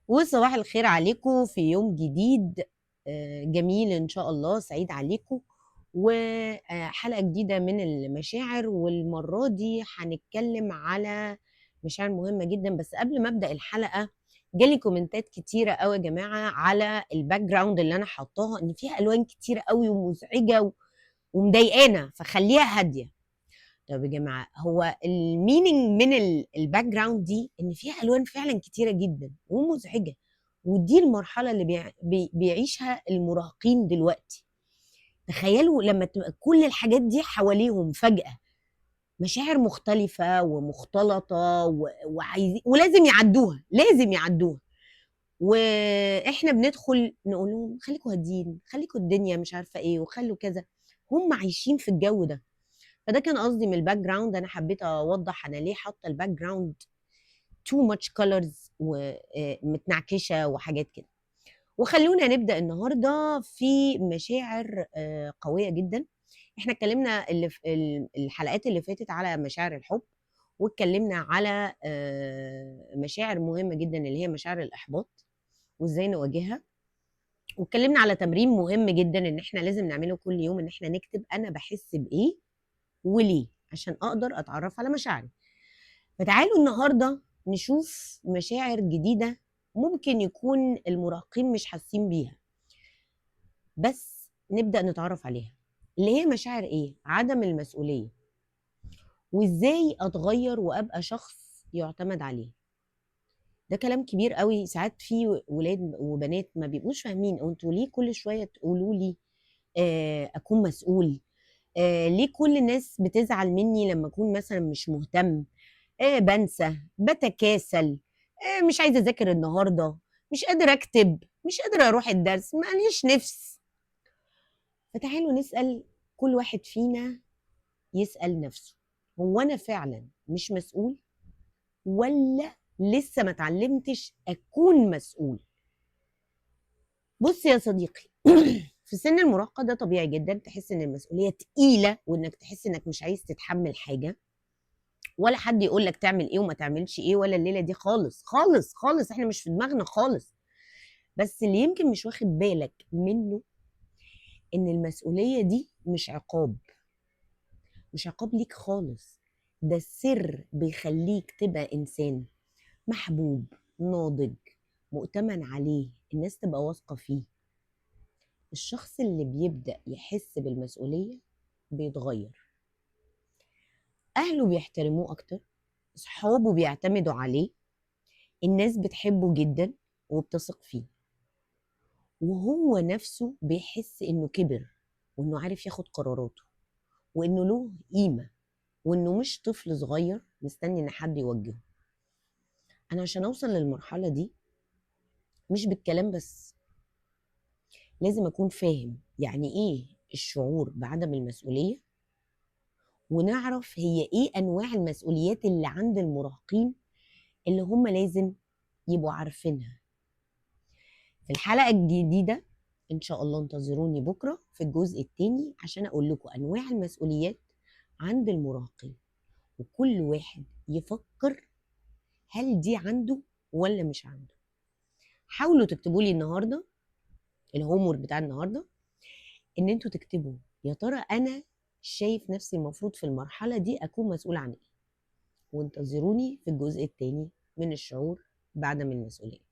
وصباح الخير عليكم في يوم جديد. جميل إن شاء الله، سعيد عليكم. وحلقة جديدة من المشاعر، والمرة دي هنتكلم على مشاعر مهمة جدا. بس قبل ما أبدأ الحلقة، جالي كومنتات كتيرة قوي يا جماعة على الباك جراوند اللي أنا حطاها، إن فيها ألوان كتيرة قوي ومزعجة ومضايقانا، فخليها هادية. طب يا جماعة، هو المينينج من الباك جراوند دي ان فيها الوان فعلا كتيرة جدا ومزعجة، ودي المرحلة اللي بيعيشها المراهقين دلوقتي. تخيلوا لما تبقى كل الحاجات دي حواليهم فجأة، مشاعر مختلفة ومختلطة وعايزين، ولازم يعدوها، لازم يعدوها. واحنا بندخل نقول لهم خليكوا هادين، خليكوا الدنيا مش عارفة ايه، وخلوا كذا. هم عايشين في الجو ده. فده كان قصدي من الباك جراوند. انا حبيت اوضح انا ليه حاطه الباك جراوند تو ماتش كولرز ومتنعكشه وحاجات كده. وخلونا نبدا النهارده في مشاعر قويه جدا. احنا اتكلمنا اللي في الحلقات اللي فاتت على مشاعر الحب، واتكلمنا على مشاعر مهمه جدا اللي هي مشاعر الاحباط وازاي نواجهها. واتكلمنا على تمرين مهم جدا ان احنا لازم نعمله كل يوم، ان احنا نكتب انا بحس بايه وليه، عشان اقدر اتعرف على مشاعري. فتعالوا النهارده نشوف مشاعر جديده ممكن يكون المراهقين مش حاسين بيها، بس نبدا نتعرف عليها. اللي هي مشاعر ايه؟ عدم المسؤوليه، وازاي اتغير وابقى شخص يعتمد عليه. ده كلام كبير قوي. ساعات في ولاد وبنات ما بيبقوش فاهمين، انتوا ليه كل شويه تقولوا لي اكون مسؤول؟ ليه كل الناس بتزعل مني لما اكون مثلا مش مهتم؟ بنسى، بتكاسل، مش عايزه اذاكر النهارده، مش قادره اكتب، مش قادره اروح الدرس، ماليش نفس. فتعالوا نسال، كل واحد فينا يسال نفسه، هو انا فعلا مش مسؤول، ولا لسه ما اتعلمتش اكون مسؤول؟ بص يا صديقي، في سن المراهقه ده طبيعي جدا تحس ان المسؤوليه تقيله، وانك تحس انك مش عايز تتحمل حاجه، ولا حد يقول لك تعمل ايه وما تعملش ايه، ولا الليله دي خالص خالص خالص. احنا مش في دماغنا خالص. بس اللي يمكن مش واخد بالك منه ان المسؤوليه دي مش عقاب، مش عقاب ليك خالص. ده السر بيخليك تبقى انسان محبوب، ناضج، مؤتمن عليه، الناس تبقى واثقه فيه. الشخص اللي بيبدا يحس بالمسؤوليه بيتغير، اهله بيحترموه اكتر، صحابه بيعتمدوا عليه، الناس بتحبه جدا وبتثق فيه، وهو نفسه بيحس انه كبر، وانه عارف ياخد قراراته، وانه له قيمة، وانه مش طفل صغير مستني ان حد يوجهه. انا عشان اوصل للمرحلة دي مش بالكلام بس، لازم اكون فاهم يعني ايه الشعور بعدم المسؤولية، ونعرف هي ايه انواع المسؤوليات اللي عند المراهقين اللي هم لازم يبقوا عارفينها. في الحلقة الجديدة إن شاء الله انتظروني بكرة في الجزء التاني عشان أقول لكم أنواع المسؤوليات عند المراهقين، وكل واحد يفكر هل دي عنده ولا مش عنده. حاولوا تكتبوا لي النهاردة الهوم ورك بتاع النهاردة، إن انتوا تكتبوا يا ترى أنا شايف نفسي المفروض في المرحلة دي أكون مسؤول عن إيه. وانتظروني في الجزء التاني من الشعور بعدم المسؤولية.